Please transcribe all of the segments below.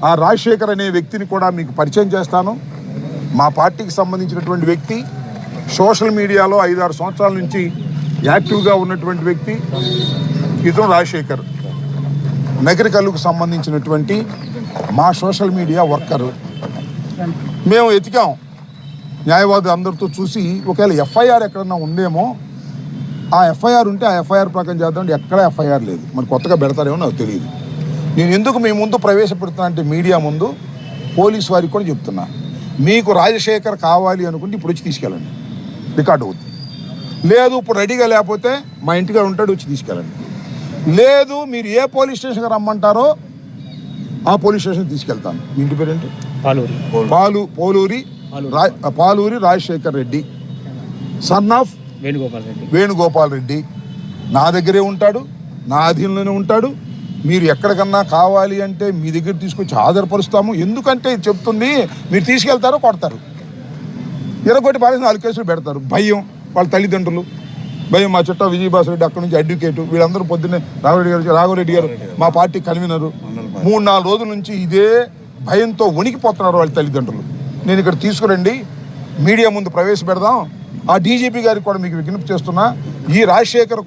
ఆ రాజశేఖర్ అనే వ్యక్తిని కూడా మీకు పరిచయం చేస్తాను. మా పార్టీకి సంబంధించినటువంటి వ్యక్తి, సోషల్ మీడియాలో 5-6 సంవత్సరాల నుంచి యాక్టివ్గా ఉన్నటువంటి వ్యక్తి. ఇతను రాజశేఖర్ నగరికల్లుకు సంబంధించినటువంటి మా సోషల్ మీడియా వర్కరు. మేము ఎతికాం న్యాయవాది అందరితో చూసి, ఒకవేళ ఎఫ్ఐఆర్ ఎక్కడన్నా ఉందేమో, ఆ ఎఫ్ఐఆర్ ఉంటే ఆ ఎఫ్ఐఆర్ ప్రకారం చేద్దాం. ఎక్కడ ఎఫ్ఐఆర్ లేదు. మరి కొత్తగా పెడతారేమో నాకు తెలియదు. నేను ఎందుకు మీ ముందు ప్రవేశపెడుతున్నా అంటే, మీడియా ముందు పోలీసు వారికి కూడా చెప్తున్నా, మీకు రాజశేఖర్ కావాలి అనుకుంటే ఇప్పుడు వచ్చి తీసుకెళ్ళండి, రికార్డు అవుతుంది. లేదు ఇప్పుడు రెడీగా లేకపోతే మా ఇంటిగా ఉంటాడు, వచ్చి తీసుకెళ్ళండి. లేదు మీరు ఏ పోలీస్ స్టేషన్కి రమ్మంటారో ఆ పోలీస్ స్టేషన్కి తీసుకెళ్తాను. మీ ఇంటి పేరేంటి? Paluri Rajasekhar Reddy, son of Venugopal Reddy. నా దగ్గరే ఉంటాడు, నా అధీనంలోనే ఉంటాడు. మీరు ఎక్కడికన్నా కావాలి అంటే మీ దగ్గర తీసుకొచ్చి ఆధారపరుస్తాము. ఎందుకంటే చెప్తుంది, మీరు తీసుకెళ్తారో కొడతారు, ఇరగొట్టి పారేసి 4 కేసులు పెడతారు. భయం, వాళ్ళ తల్లిదండ్రులు భయం. మా చుట్టా విజయభాస్కర్ రెడ్డి, అక్కడ నుంచి అడ్వకేటు, వీళ్ళందరూ పొద్దున్నే రాఘవరెడ్డి గారు మా పార్టీ కన్వీనరు, 3-4 రోజుల నుంచి ఇదే భయంతో వణికిపోతున్నారు వాళ్ళ తల్లిదండ్రులు. నేను ఇక్కడ తీసుకురండి, మీడియా ముందు ప్రవేశపెడదాం. ఆ డీజీపీ గారికి కూడా మీకు విజ్ఞప్తి చేస్తున్నా, ఈ రాజశేఖర్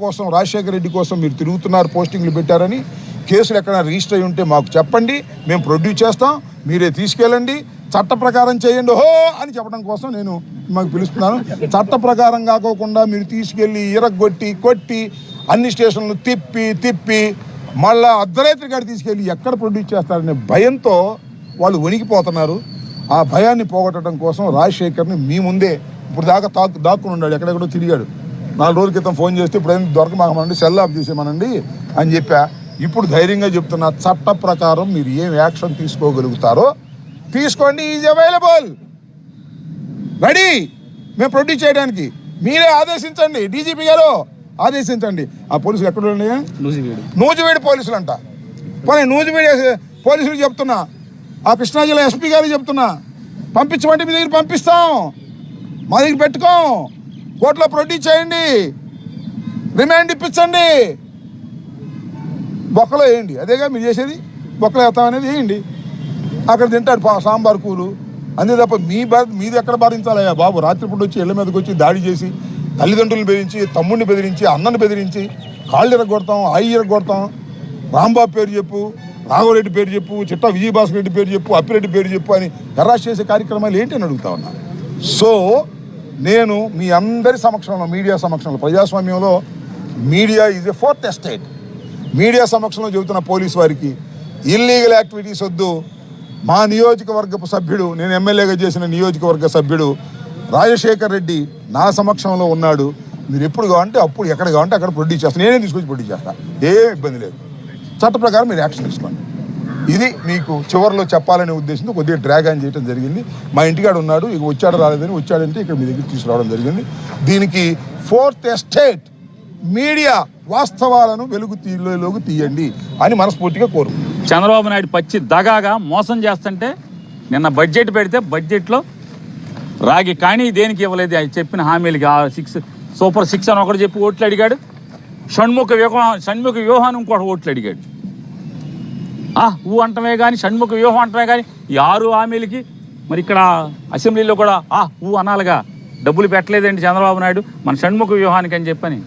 రెడ్డి కోసం మీరు తిరుగుతున్నారు, పోస్టింగ్లు పెట్టారని. కేసులు ఎక్కడైనా రిజిస్టర్ అయి ఉంటే మాకు చెప్పండి, మేము ప్రొడ్యూస్ చేస్తాం. మీరే తీసుకెళ్ళండి, చట్ట ప్రకారం చేయండి హో అని చెప్పడం కోసం నేను మాకు పిలుస్తున్నాను. చట్ట ప్రకారం కాకోకుండా మీరు తీసుకెళ్ళి ఇరగొట్టి కొట్టి అన్ని స్టేషన్లు తిప్పి మళ్ళా అర్ధరాత్రి గారు తీసుకెళ్ళి ఎక్కడ ప్రొడ్యూస్ చేస్తారనే భయంతో వాళ్ళు వణికిపోతున్నారు. ఆ భయాన్ని పోగొట్టడం కోసం రాజశేఖర్ని మీ ముందే ఇప్పుడు దాకా దాక్కుని ఉన్నాడు, ఎక్కడెక్కడో తిరిగాడు. 4 రోజుల క్రితం ఫోన్ చేస్తే ఇప్పుడు ఏం దొరకమాకమనండి, సెల్ ఆఫ్ చేసేమనండి అని చెప్పా. ఇప్పుడు ధైర్యంగా చెప్తున్నా, చట్ట ప్రకారం మీరు ఏం యాక్షన్ తీసుకోగలుగుతారో తీసుకోండి. ఈజ్ అవైలబుల్, రెడీ మేము ప్రొడ్యూస్ చేయడానికి. మీరే ఆదేశించండి, డీజీపీ గారు ఆదేశించండి. ఆ పోలీసులు ఎక్కడ ఉన్నాయి? నూజివీడు పోలీసులు అంట. పోనీ నూజివీడు పోలీసులు చెప్తున్నా, ఆ కృష్ణా జిల్లా ఎస్పీ గారికి చెప్తున్నా, పంపించమంటే మీ దగ్గర పంపిస్తాం, మా దగ్గర పెట్టుకోం. కోర్టులో ప్రొడ్యూస్ చేయండి, రిమాండ్ ఇప్పించండి, బొక్కలో వేయండి. అదేగా మీరు చేసేది, బొక్కలో వేస్తామనేది వేయండి. అక్కడ తింటాడు సాంబార్ కూలు, అంతే తప్ప మీది ఎక్కడ భరించాలయ్యా బాబు? రాత్రిపూట వచ్చి ఇళ్ల మీదకి వచ్చి దాడి చేసి, తల్లిదండ్రులను బెదిరించి, తమ్ముడిని బెదిరించి, అన్నను బెదిరించి, కాళ్ళు ఇరగొడతాం, ఇరగొడతాం. రాంబాబు పేరు చెప్పు, రాఘవరెడ్డి పేరు చెప్పు, చిట్టా విజయభాస్కర్ రెడ్డి పేరు చెప్పు, అప్పిరెడ్డి పేరు చెప్పు అని హెరాస్ చేసే కార్యక్రమాలు ఏంటి అని అడుగుతా ఉన్నా. సో నేను మీ అందరి సమక్షంలో, మీడియా సమక్షంలో, ప్రజాస్వామ్యంలో media is a 4th estate. Media సమక్షంలో చెబుతున్న పోలీసు వారికి, ఇల్లీగల్ యాక్టివిటీస్ వద్దు. మా నియోజకవర్గపు సభ్యుడు, నేను ఎమ్మెల్యేగా చేసిన నియోజకవర్గ సభ్యుడు రాజశేఖర్ రెడ్డి నా సమక్షంలో ఉన్నాడు. మీరు ఎప్పుడు కావాలంటే అప్పుడు, ఎక్కడ కావాలంటే అక్కడ ప్రొడ్యూస్ చేస్తాను, నేనే తీసుకొచ్చి ప్రొడ్యూస్ చేస్తాను, ఏం ఇబ్బంది లేదు. చట్ట ప్రకారం మీరు యాక్షన్ తీసుకోండి. ఇది మీకు చివరిలో చెప్పాలనే ఉద్దేశంతో కొద్దిగా డ్రాగ్ ఆన్ చేయడం జరిగింది. మా ఇంటికాడ ఉన్నాడు, ఇక వచ్చాడు రాలేదని, వచ్చాడంటే ఇక్కడ మీ దగ్గర తీసుకురావడం జరిగింది. దీనికి 4th ఎస్టేట్ మీడియా వాస్తవాలను వెలుగులోకి తీయండి అని మనస్ఫూర్తిగా కోరు. చంద్రబాబు నాయుడు పచ్చి దగాగా మోసం చేస్తుంటే, నిన్న బడ్జెట్ పెడితే బడ్జెట్లో రాగి కానీ దేనికి ఇవ్వలేదు. అది చెప్పిన హామీలకి సూపర్ 6 అని ఒకటి చెప్పి ఓట్లు అడిగాడు. షణ్ముఖ వ్యూహాన్ని ఇంకోటి ఓట్లు అడిగాడు. ఊ అంటమే కానీ, షణ్ముఖ వ్యూహం అంటమే కానీ, ఈ 6 హామీలకి మరి ఇక్కడ అసెంబ్లీలో కూడా ఊ అనాలిగా డబ్బులు పెట్టలేదండి చంద్రబాబు నాయుడు మన షణ్ముఖ వ్యూహానికి అని చెప్పని.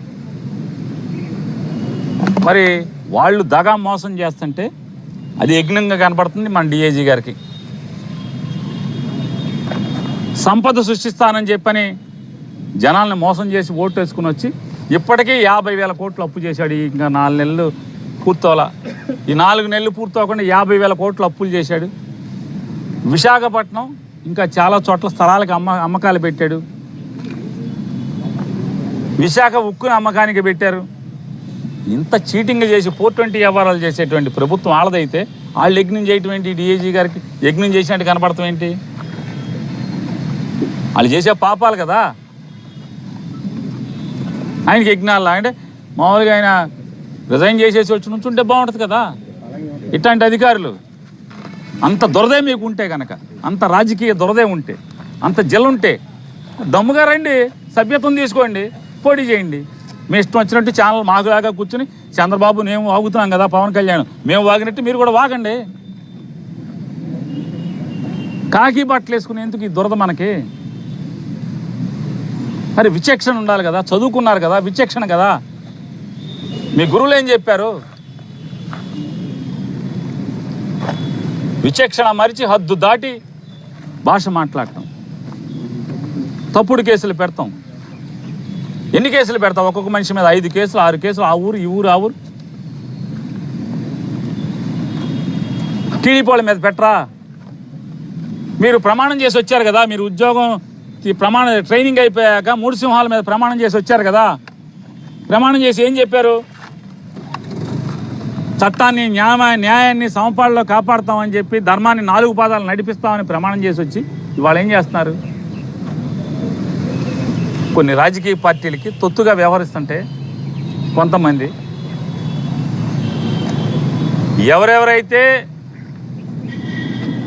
మరి వాళ్ళు దగా మోసం చేస్తుంటే అది యజ్ఞంగా కనపడుతుంది మన డిఐజీ గారికి. సంపద సృష్టిస్తానని చెప్పని జనాల్ని మోసం చేసి ఓటు వేసుకుని వచ్చి ఇప్పటికీ 50,000 కోట్లు అప్పు చేశాడు. ఇంకా 4 నెలలు పూర్తవలా, ఈ 4 నెలలు పూర్తవకుండా 50,000 కోట్లు అప్పులు చేశాడు. విశాఖపట్నం ఇంకా చాలా చోట్ల స్థలాలకు అమ్మకాలు పెట్టాడు. విశాఖ ఉక్కుని అమ్మకానికి పెట్టారు. ఇంత చీటింగ్ చేసి 420 వ్యవహారాలు చేసేటువంటి ప్రభుత్వం వాళ్ళదైతే వాళ్ళు యజ్ఞం చేయటం ఏంటి? డిఐజీ గారికి యజ్ఞం చేసినట్టు కనపడతాం ఏంటి? వాళ్ళు చేసే పాపాలు కదా. ఆయనకి యజ్ఞాలు అంటే మామూలుగా ఆయన రిజైన్ చేసేసి వచ్చి నుంచుంటే బాగుంటుంది కదా. ఇట్లాంటి అధికారులు అంత దురదే మీకు ఉంటే కనుక, అంత రాజకీయ దురదే ఉంటే, అంత జల్లుంటే దమ్ముగా రండి, సభ్యత్వం తీసుకోండి, పోటీ చేయండి. మీ ఇష్టం వచ్చినట్టు ఛానల్ మాకులాగా కూర్చుని చంద్రబాబు మేము వాగుతున్నాం కదా, పవన్ కళ్యాణ్ మేము వాగినట్టు మీరు కూడా వాగండి. కాకి బట్టలు వేసుకుని ఎందుకు ఈ దురద మనకి? మరి విచక్షణ ఉండాలి కదా, చదువుకున్నారు కదా, విచక్షణ కదా. మీ గురువులు ఏం చెప్పారు? విచక్షణ మరిచి హద్దు దాటి భాష మాట్లాడటం, తప్పుడు కేసులు పెడతాం. ఎన్ని కేసులు పెడతాం? ఒక్కొక్క మనిషి మీద 5 కేసులు 6 కేసులు, ఆ ఊరు ఈ ఊరు ఆ ఊరు. టీడీపీ వాళ్ళ మీద పెట్టరా? మీరు ప్రమాణం చేసి వచ్చారు కదా, మీరు ఉద్యోగం ట్రైనింగ్ అయిపోయాక 3 సింహాల మీద ప్రమాణం చేసి వచ్చారు కదా. ప్రమాణం చేసి ఏం చెప్పారు? చట్టాన్ని న్యాయాన్ని సమపాళ్ళలో కాపాడుతామని చెప్పి, ధర్మాన్ని 4 పాదాలు నడిపిస్తామని ప్రమాణం చేసి వచ్చి ఇవాళ ఏం చేస్తున్నారు? కొన్ని రాజకీయ పార్టీలకి తొత్తుగా వ్యవహరిస్తుంటే కొంతమంది ఎవరెవరైతే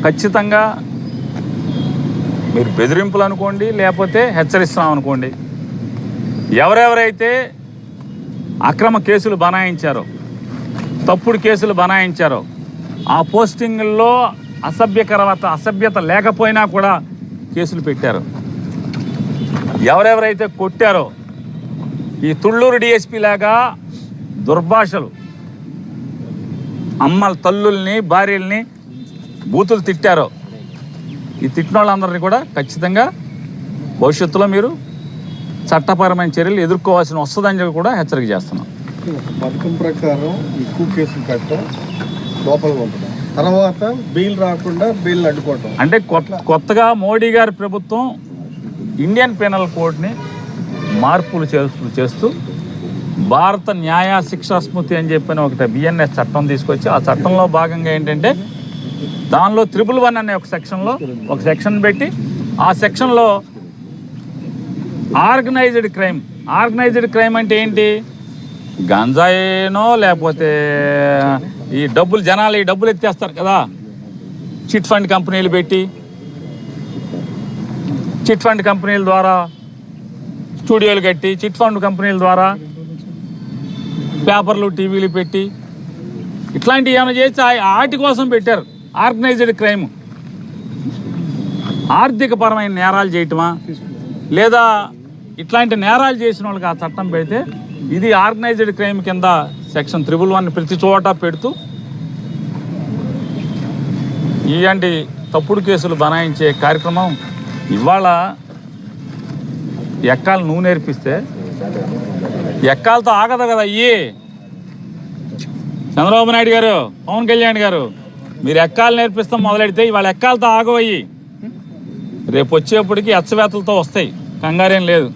ఖచ్చితంగా మీరు బెదిరింపులు అనుకోండి, లేకపోతే హెచ్చరిస్తున్నాం అనుకోండి, ఎవరెవరైతే అక్రమ కేసులు బనాయించారో, తప్పుడు కేసులు బనాయించారో, ఆ పోస్టింగుల్లో అసభ్యత లేకపోయినా కూడా కేసులు పెట్టారు. ఎవరెవరైతే కొట్టారో, ఈ తుళ్ళూరు డిఎస్పీ లాగా దుర్భాషలు, అమ్మల తల్లుల్ని భార్యల్ని బూతులు తిట్టారో, ఈ తిట్టిన వాళ్ళందరినీ కూడా ఖచ్చితంగా భవిష్యత్తులో మీరు చట్టపరమైన చర్యలు ఎదుర్కోవాల్సిన వస్తుందని చెప్పి కూడా హెచ్చరిక చేస్తున్నాం. పథకం ప్రకారం ఎక్కువ కేసులు కట్టడం, లోపల పంపడం, తర్వాత బెయిల్ రాకుండా బెయిల్ అడ్డుకోవటం. అంటే కొత్తగా మోడీ గారి ప్రభుత్వం ఇండియన్ పెనల్ కోడ్ని మార్పులు చేస్తూ భారత న్యాయ శిక్షా స్మృతి అని చెప్పిన ఒకటి బిఎన్ఎస్ చట్టం తీసుకొచ్చి, ఆ చట్టంలో భాగంగా ఏంటంటే దానిలో 111 అనే ఒక సెక్షన్ పెట్టి, ఆ సెక్షన్లో ఆర్గనైజ్డ్ క్రైమ్ అంటే ఏంటి? గంజాయినో లేకపోతే ఈ జనాలు ఈ డబ్బులు ఎత్తేస్తారు కదా, చిట్ ఫండ్ కంపెనీలు పెట్టి, చిట్ ఫండ్ కంపెనీల ద్వారా స్టూడియోలు కట్టి, చిట్ ఫండ్ కంపెనీల ద్వారా పేపర్లు టీవీలు పెట్టి, ఇట్లాంటివి ఏమైనా చేసి వాటి కోసం పెట్టారు. ఆర్గనైజ్డ్ క్రైమ్, ఆర్థిక పరమైన నేరాలు చేయటమా, లేదా ఇట్లాంటి నేరాలు చేసిన వాళ్ళకి ఆ చట్టం పెడితే, ఇది ఆర్గనైజ్డ్ క్రైమ్ కింద సెక్షన్ 111 ప్రతి చోట పెడుతూ ఇలాంటి తప్పుడు కేసులు బనాయించే కార్యక్రమం ఇవాళ ఎక్కాలు నువ్వు నేర్పిస్తే ఎక్కాలతో ఆగదు కదా. చంద్రబాబు నాయుడు గారు, పవన్ కళ్యాణ్ గారు, మీరు ఎక్కాలు నేర్పిస్తాం మొదలెడితే ఇవాళ ఎక్కాలతో ఆగవయ్యి, రేపు వచ్చేప్పటికి ఎచ్చవేతలతో వస్తాయి, కంగారేం లేదు.